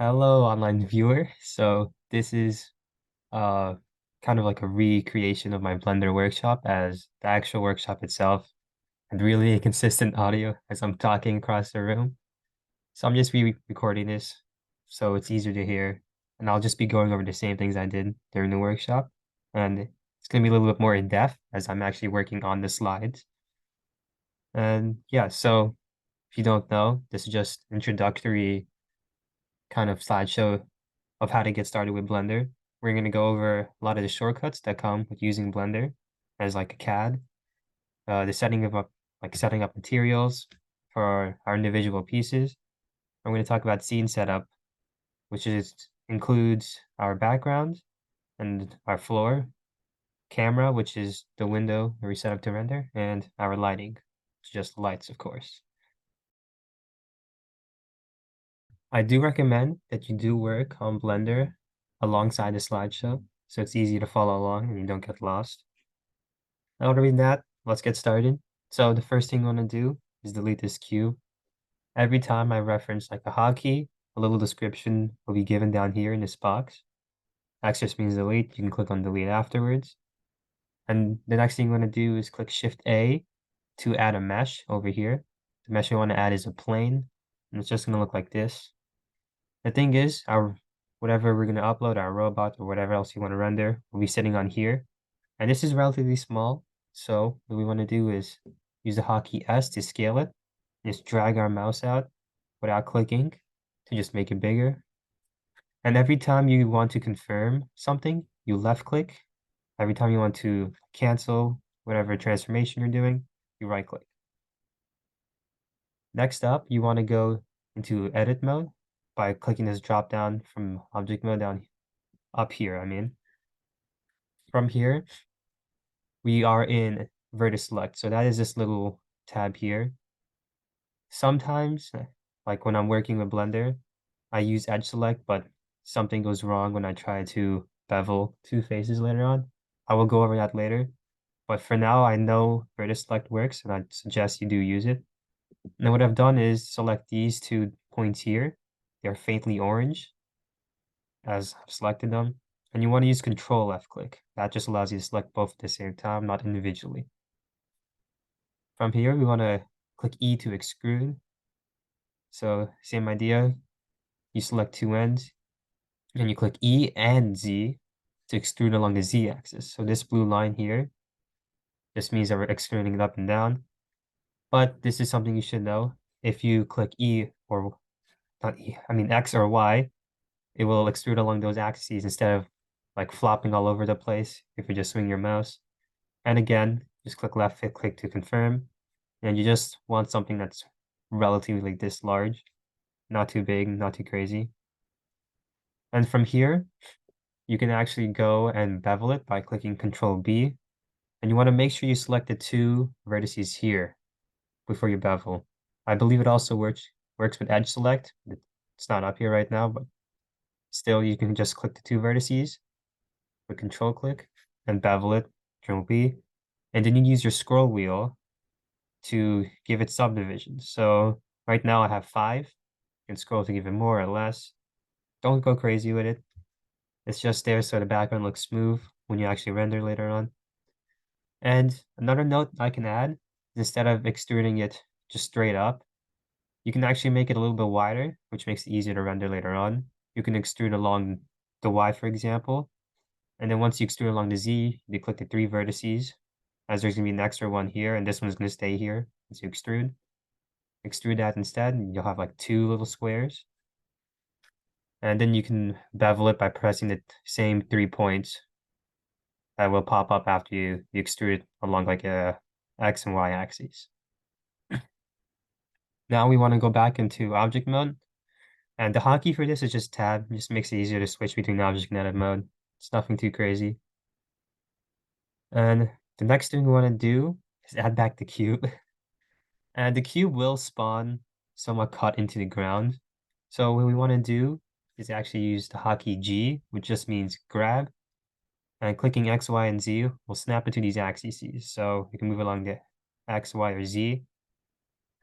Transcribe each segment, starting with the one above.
Hello, online viewer. So this is uh kind of like a recreation of my Blender workshop, as the actual workshop itself had really inconsistent audio as I'm talking across the room. So I'm just re-recording this so it's easier to hear. And I'll just be going over the same things I did during the workshop. And it's gonna be a little bit more in depth as I'm actually working on the slides. And yeah, so if you don't know, this is just introductory kind of slideshow of how to get started with Blender. We're going to go over a lot of the shortcuts that come with using Blender as like a CAD, the setting up materials for our individual pieces. I'm going to talk about scene setup, which includes our background and our floor, camera, which is the window that we set up to render, and our lighting, just lights, of course. I do recommend that you do work on Blender alongside the slideshow, so it's easy to follow along and you don't get lost. Other than that, let's get started. So the first thing I want to do is delete this cube. Every time I reference like a hotkey, a little description will be given down here in this box. X just means delete. You can click on delete afterwards. And the next thing you want to do is click Shift A to add a mesh over here. The mesh I want to add is a plane, and it's just going to look like this. The thing is, whatever we're going to upload, our robot or whatever else you want to render, will be sitting on here. And this is relatively small. So what we want to do is use the hotkey S to scale it. Just drag our mouse out without clicking to just make it bigger. And every time you want to confirm something, you left click. Every time you want to cancel whatever transformation you're doing, you right click. Next up, you want to go into edit mode by clicking this drop down from object mode down up here, I mean. From here, we are in vertex select. So that is this little tab here. Sometimes, like when I'm working with Blender, I use edge select, but something goes wrong when I try to bevel two faces later on. I will go over that later. But for now, I know vertex select works, and I suggest you do use it. And then what I've done is select these 2 points here. They're faintly orange, as I've selected them. And you want to use Control left click. That just allows you to select both at the same time, not individually. From here, we want to click E to extrude. So same idea, you select two ends, and you click E and Z to extrude along the Z axis. So this blue line here just means that we're extruding it up and down. But this is something you should know. If you click E or not E, I mean X or Y, it will extrude along those axes instead of like flopping all over the place if you just swing your mouse. And again, just click left click to confirm. And you just want something that's relatively this large, not too big, not too crazy. And from here, you can actually go and bevel it by clicking Control B. And you want to make sure you select the two vertices here before you bevel. I believe it also works with edge select. It's not up here right now, but still you can just click the two vertices with Control click and bevel it, Control B. And then you use your scroll wheel to give it subdivisions. So right now I have 5. You can scroll to give it more or less. Don't go crazy with it. It's just there so the background looks smooth when you actually render later on. And another note I can add is instead of extruding it just straight up, you can actually make it a little bit wider, which makes it easier to render later on. You can extrude along the Y, for example. And then once you extrude along the Z, you click the 3 vertices, as there's going to be an extra one here, and this one's going to stay here as you extrude. Extrude that instead, and you'll have like 2 little squares. And then you can bevel it by pressing the same 3 points that will pop up after you extrude it along like a X and Y axes. Now we want to go back into object mode. And the hotkey for this is just tab. It just makes it easier to switch between object and edit mode. It's nothing too crazy. And the next thing we want to do is add back the cube. And the cube will spawn somewhat cut into the ground. So what we want to do is actually use the hotkey G, which just means grab. And clicking X, Y, and Z will snap it to these axes. So you can move along the X, Y, or Z.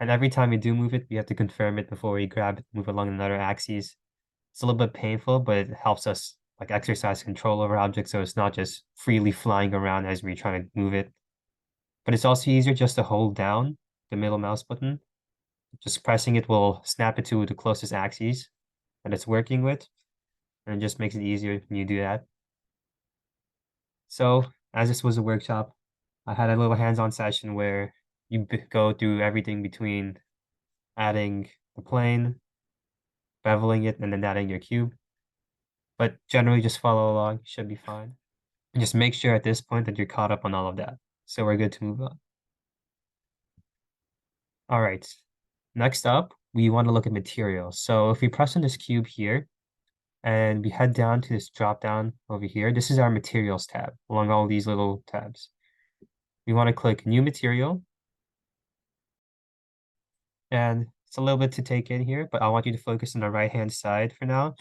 And every time we do move it, we have to confirm it before we grab it, move along another axis. It's a little bit painful, but it helps us like exercise control over objects, so it's not just freely flying around as we're trying to move it. But it's also easier just to hold down the middle mouse button. Just pressing it will snap it to the closest axis that it's working with, and it just makes it easier when you do that. So, as this was a workshop, I had a little hands-on session where you go through everything between adding the plane, beveling it, and then adding your cube. But generally, just follow along, you should be fine. And just make sure at this point that you're caught up on all of that. So we're good to move on. All right. Next up, we want to look at materials. So if we press on this cube here and we head down to this drop down over here, this is our materials tab along all these little tabs. We want to click new material. And it's a little bit to take in here, but I want you to focus on the right-hand side for now.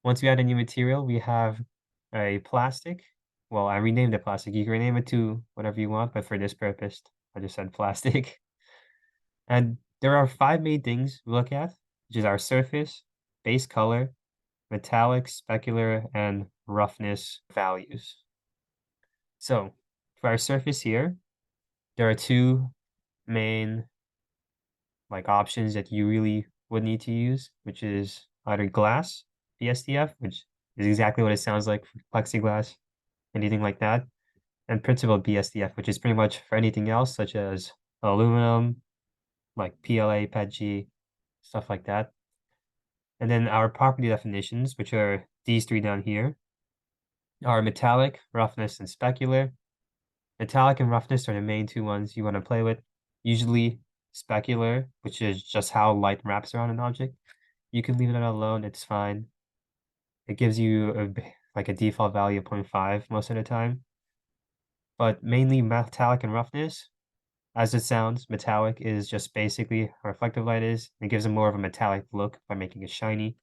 Once we add a new material, we have a plastic. Well, I renamed the plastic. You can rename it to whatever you want, but for this purpose, I just said plastic. And there are 5 main things we look at, which is our surface, base color, metallic, specular, and roughness values. So for our surface here, there are 2 main like options that you really would need to use, which is either glass, BSDF, which is exactly what it sounds like for plexiglass, anything like that, and principled BSDF, which is pretty much for anything else, such as aluminum, like PLA, PETG, stuff like that. And then our property definitions, which are these 3 down here, are metallic, roughness, and specular. Metallic and roughness are the main 2 ones you want to play with. Usually specular, which is just how light wraps around an object. You can leave it alone, it's fine. It gives you like a default value of 0.5 most of the time. But mainly metallic and roughness, as it sounds, metallic is just basically how reflective light is. It gives it more of a metallic look by making it shiny.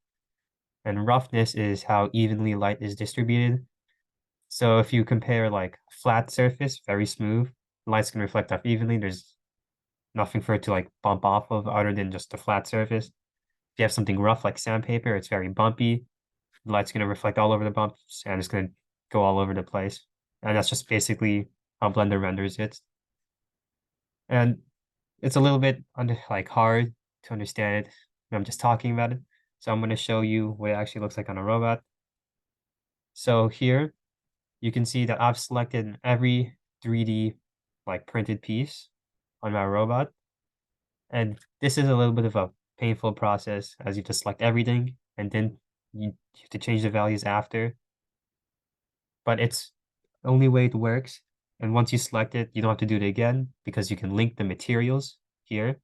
And roughness is how evenly light is distributed. So if you compare like flat surface, very smooth, light's gonna reflect off evenly. There's nothing for it to like bump off of other than just the flat surface. If you have something rough like sandpaper, it's very bumpy. The light's gonna reflect all over the bumps and it's gonna go all over the place. And that's just basically how Blender renders it. And it's a little bit like hard to understand it when I'm just talking about it. So I'm gonna show you what it actually looks like on a robot. So here you can see that I've selected every 3D like printed piece on my robot. And this is a little bit of a painful process as you have to select everything and then you have to change the values after. But it's the only way it works. And once you select it, you don't have to do it again because you can link the materials here.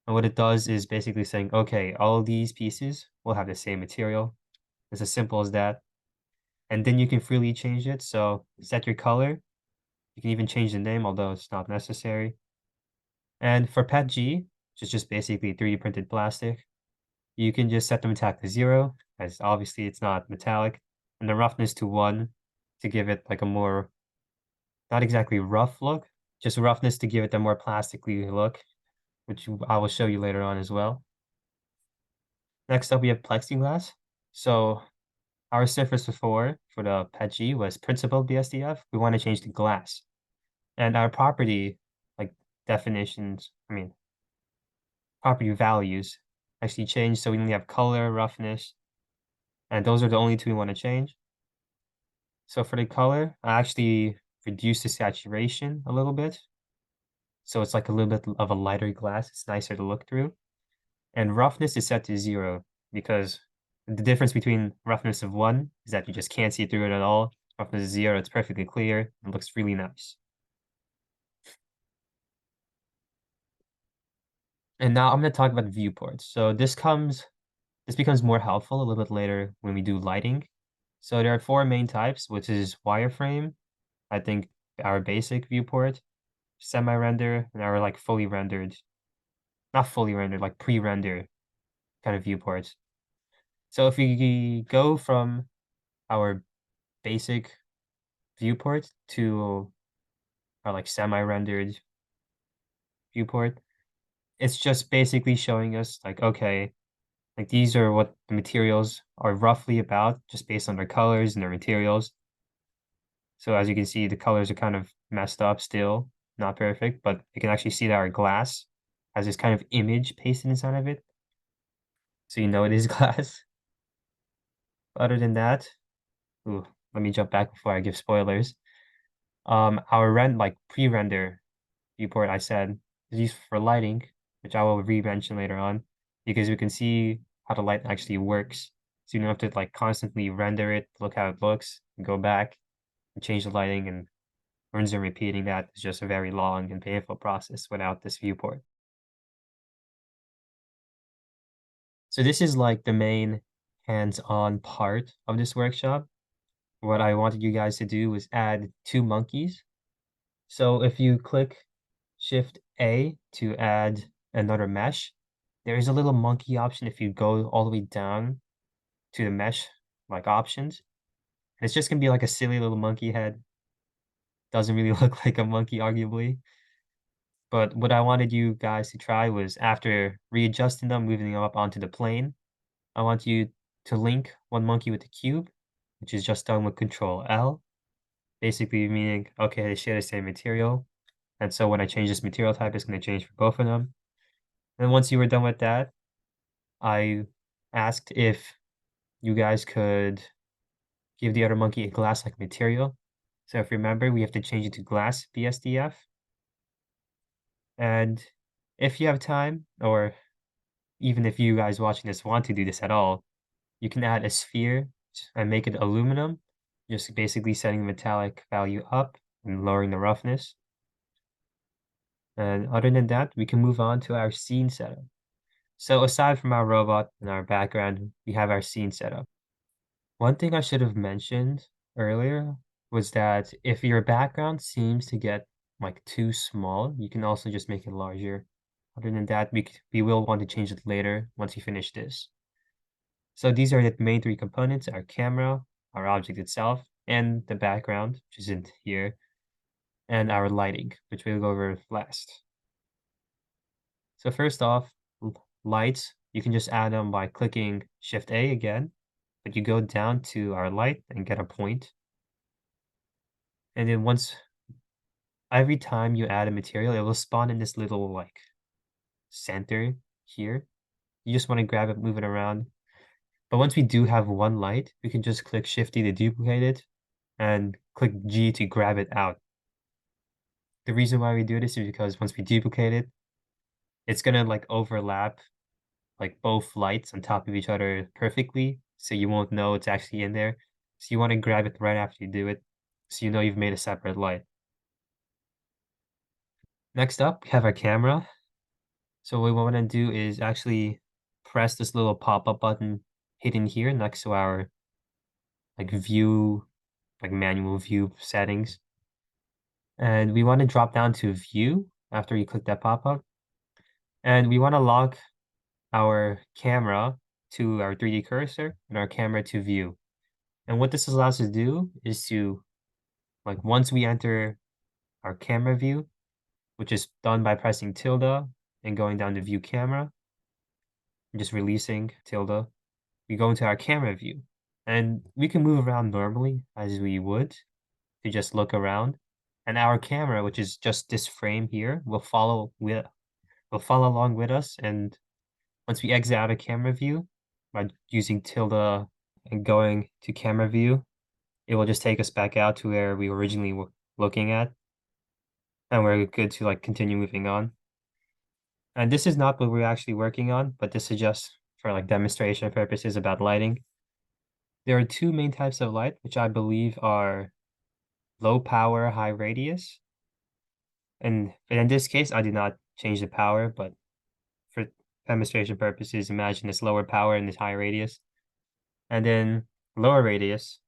And what it does is basically saying, okay, all of these pieces will have the same material. It's as simple as that. And then you can freely change it. So set your color. You can even change the name, although it's not necessary. And for PETG, which is just basically 3D printed plastic, you can just set the metallic to 0, as obviously it's not metallic, and the roughness to 1 to give it like a more, not exactly rough look, just roughness to give it the more plastically look, which I will show you later on as well. Next up, we have plexiglass. So our surface before for the PETG was principled BSDF. We want to change to glass. And our property, like definitions, property values actually change. So we only have color, roughness, and those are the only 2 we want to change. So for the color, I actually reduced the saturation a little bit. So it's like a little bit of a lighter glass. It's nicer to look through. And roughness is set to 0 because the difference between roughness of 1 is that you just can't see through it at all. Roughness is 0, it's perfectly clear. It looks really nice. And now I'm going to talk about viewports. So this becomes more helpful a little bit later when we do lighting. So there are 4 main types, which is wireframe, I think our basic viewport, semi-render, and our like fully rendered, not fully rendered, like pre-render kind of viewports. So if we go from our basic viewport to our like semi-rendered viewport, it's just basically showing us like, okay, Like these are what the materials are roughly about, just based on their colors and their materials. So as you can see, the colors are kind of messed up still, not perfect, but you can actually see that our glass has this kind of image pasted inside of it. So you know it is glass. Other than that, ooh, let me jump back before I give spoilers. Our pre-render viewport I said is used for lighting, which I will re-mention later on, because we can see how the light actually works. So you don't have to like constantly render it, look how it looks, and go back and change the lighting, and rinse and repeating that is just a very long and painful process without this viewport. So this is like the main hands-on part of this workshop. What I wanted you guys to do was add two monkeys. So if you click Shift A to add another mesh, there is a little monkey option if you go all the way down to the mesh like options. And it's just gonna be like a silly little monkey head. Doesn't really look like a monkey, arguably. But what I wanted you guys to try was after readjusting them, moving them up onto the plane, I want you to link one monkey with the cube, which is just done with Control L, basically meaning, okay, they share the same material. And so when I change this material type, it's going to change for both of them. And once you were done with that, I asked if you guys could give the other monkey a glass-like material. So if you remember, we have to change it to glass BSDF. And if you have time, or even if you guys watching this want to do this at all, you can add a sphere and make it aluminum, just basically setting the metallic value up and lowering the roughness. And other than that, we can move on to our scene setup. So aside from our robot and our background, we have our scene setup. One thing I should have mentioned earlier was that if your background seems to get like too small, you can also just make it larger. Other than that, we will want to change it later once we finish this. So these are the main three components: our camera, our object itself, and the background, which isn't here, and our lighting, which we'll go over last. So first off, lights, you can just add them by clicking Shift A again, but you go down to our light and get a point. And then every time you add a material, it will spawn in this little like center here. You just want to grab it, move it around. But once we do have one light, we can just click Shift D to duplicate it and click G to grab it out. The reason why we do this is because once we duplicate it, it's gonna like overlap like both lights on top of each other perfectly, so you won't know it's actually in there. So you want to grab it right after you do it, so you know you've made a separate light. Next up, we have our camera. So what we want to do is actually press this little pop-up button hidden here next to our like view, like manual view settings. And we want to drop down to view after you click that pop-up. And we want to lock our camera to our 3D cursor and our camera to view. And what this allows us to do is to, like, once we enter our camera view, which is done by pressing tilde and going down to view camera, and just releasing tilde, we go into our camera view. And we can move around normally as we would to just look around. And our camera, which is just this frame here, will follow along with us. And once we exit out of camera view by using tilde and going to camera view, it will just take us back out to where we originally were looking at. And we're good to like continue moving on. And this is not what we're actually working on, but this is just for like demonstration purposes about lighting. There are two main types of light, which I believe are low power, high radius. And in this case, I did not change the power, but for demonstration purposes, imagine this lower power and this high radius. And then lower radius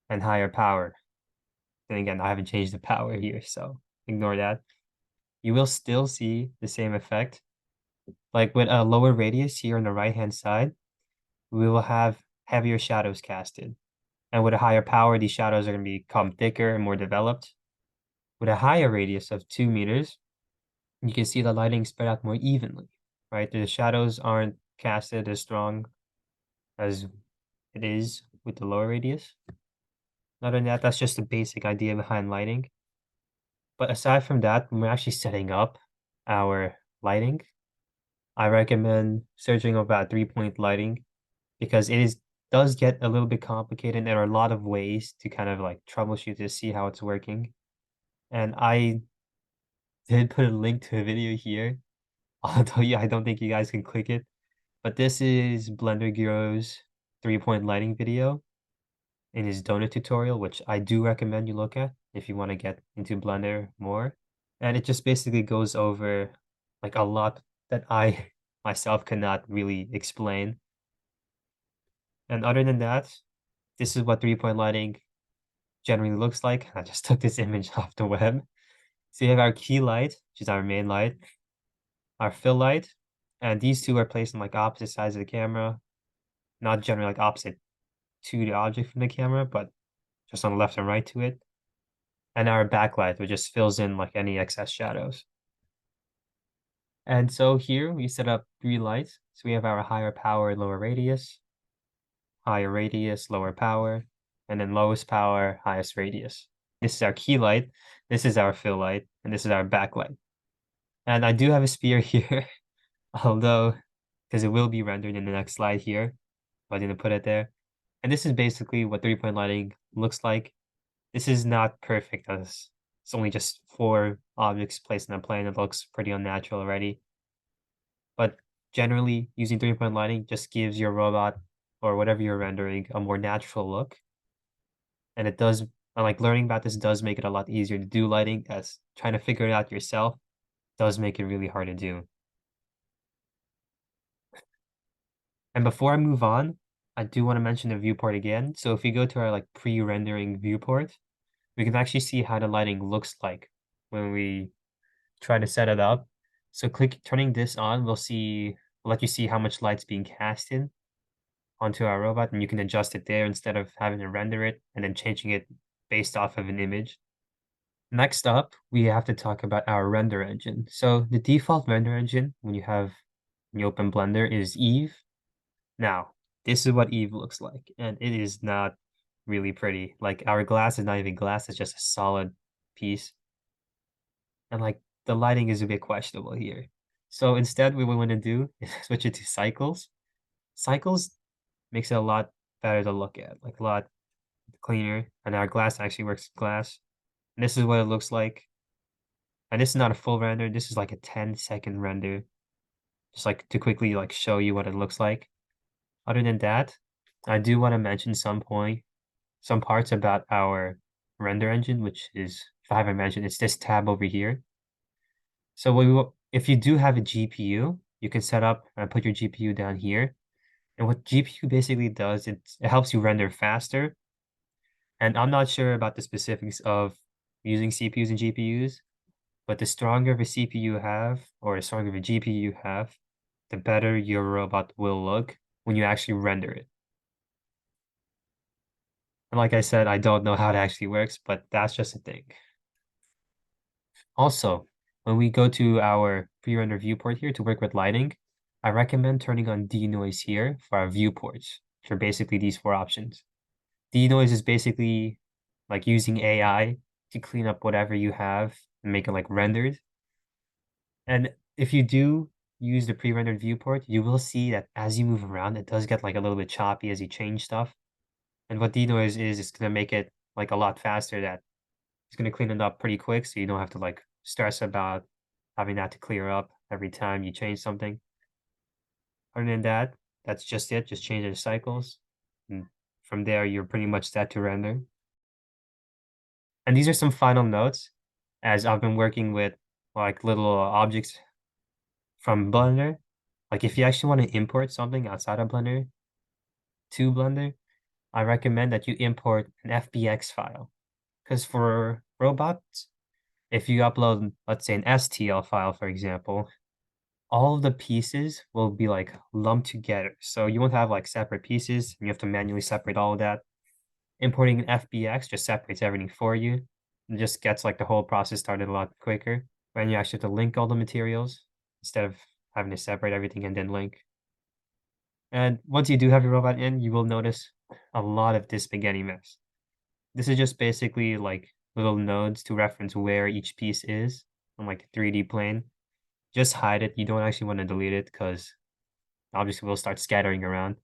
and higher power. Then again, I haven't changed the power here, so ignore that. You will still see the same effect. Like with a lower radius here on the right-hand side, we will have heavier shadows casted. And with a higher power, these shadows are going to become thicker and more developed. With a higher radius of 2 meters, you can see the lighting spread out more evenly, right? The shadows aren't casted as strong as it is with the lower radius. Other than that, that's just the basic idea behind lighting. But aside from that, when we're actually setting up our lighting, I recommend searching about 3-point lighting because it is does get a little bit complicated. And there are a lot of ways to kind of like troubleshoot to see how it's working. And I did put a link to a video here, although I don't think you guys can click it. But this is Blender Guro's 3-point lighting video in his donut tutorial, which I do recommend you look at if you want to get into Blender more. And it just basically goes over like a lot that I myself cannot really explain. And other than that, this is what 3-point lighting generally looks like. I just took this image off the web. So you have our key light, which is our main light, our fill light, and these two are placed on like opposite sides of the camera, not generally like opposite to the object from the camera, but just on the left and right to it. And our backlight, which just fills in like any excess shadows. And so here we set up 3 lights. So we have our higher power, lower radius, higher radius, lower power, and then lowest power, highest radius. This is our key light, this is our fill light, and this is our backlight. And I do have a spear here, although, because it will be rendered in the next slide here, but I didn't put it there. And this is basically what 3-point lighting looks like. This is not perfect as it's only just 4 objects placed in a plane. It looks pretty unnatural already. But generally, using 3-point lighting just gives your robot or whatever you're rendering a more natural look. And it does, like learning about this does make it a lot easier to do lighting, as trying to figure it out yourself does make it really hard to do. And before I move on, I do want to mention the viewport again. So if you go to our like pre-rendering viewport, we can actually see how the lighting looks like when we try to set it up. So turning this on, we'll let you see how much light's being casted onto our robot, and you can adjust it there instead of having to render it and then changing it based off of an image. Next up, we have to talk about our render engine. So the default render engine when you open Blender is Eve. Now, this is what Eve looks like, and it is not really pretty. Like our glass is not even glass, it's just a solid piece. And like the lighting is a bit questionable here. So instead, what we want to do is switch it to cycles. Cycles makes it a lot better to look at, like a lot cleaner. And our glass actually works with glass. And this is what it looks like. And this is not a full render. This is like a 10-second render, just like to quickly like show you what it looks like. Other than that, I do want to mention some parts about our render engine, which is, if I haven't mentioned, it's this tab over here. So if you do have a GPU, you can set up and put your GPU down here. And what GPU basically does, it helps you render faster. And I'm not sure about the specifics of using CPUs and GPUs, but the stronger of a CPU you have, or the stronger of a GPU you have, the better your robot will look when you actually render it. And like I said, I don't know how it actually works, but that's just a thing. Also, when we go to our pre-render viewport here to work with lighting, I recommend turning on denoise here for our viewports, which are basically these 4 options. Denoise is basically like using AI to clean up whatever you have and make it like rendered. And if you do use the pre-rendered viewport, you will see that as you move around, it does get like a little bit choppy as you change stuff. And what denoise is, it's gonna make it like a lot faster. That it's gonna clean it up pretty quick, so you don't have to like stress about having that to clear up every time you change something. Other than that, that's just it. Just change the cycles. And from there, you're pretty much set to render. And these are some final notes as I've been working with like little objects from Blender. Like if you actually want to import something outside of Blender to Blender, I recommend that you import an FBX file. Because for robots, if you upload, let's say, an STL file, for example, all of the pieces will be like lumped together. So you won't have like separate pieces and you have to manually separate all of that. Importing an FBX just separates everything for you. It just gets like the whole process started a lot quicker when you actually have to link all the materials instead of having to separate everything and then link. And once you do have your robot in, you will notice a lot of this spaghetti mess. This is just basically like little nodes to reference where each piece is on like a 3D plane. Just hide it. You don't actually want to delete it because obviously will start scattering around.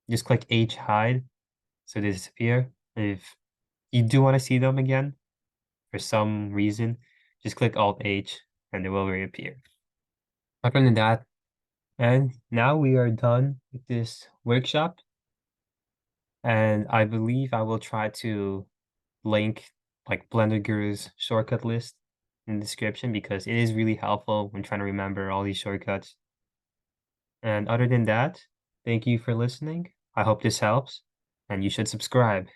Just click H hide so they disappear. If you do want to see them again for some reason, just click Alt H and they will reappear. Other than that, and now we are done with this workshop. And I believe I will try to link like Blender Guru's shortcut list in the description because it is really helpful when trying to remember all these shortcuts. And other than that, thank you for listening. I hope this helps, and you should subscribe.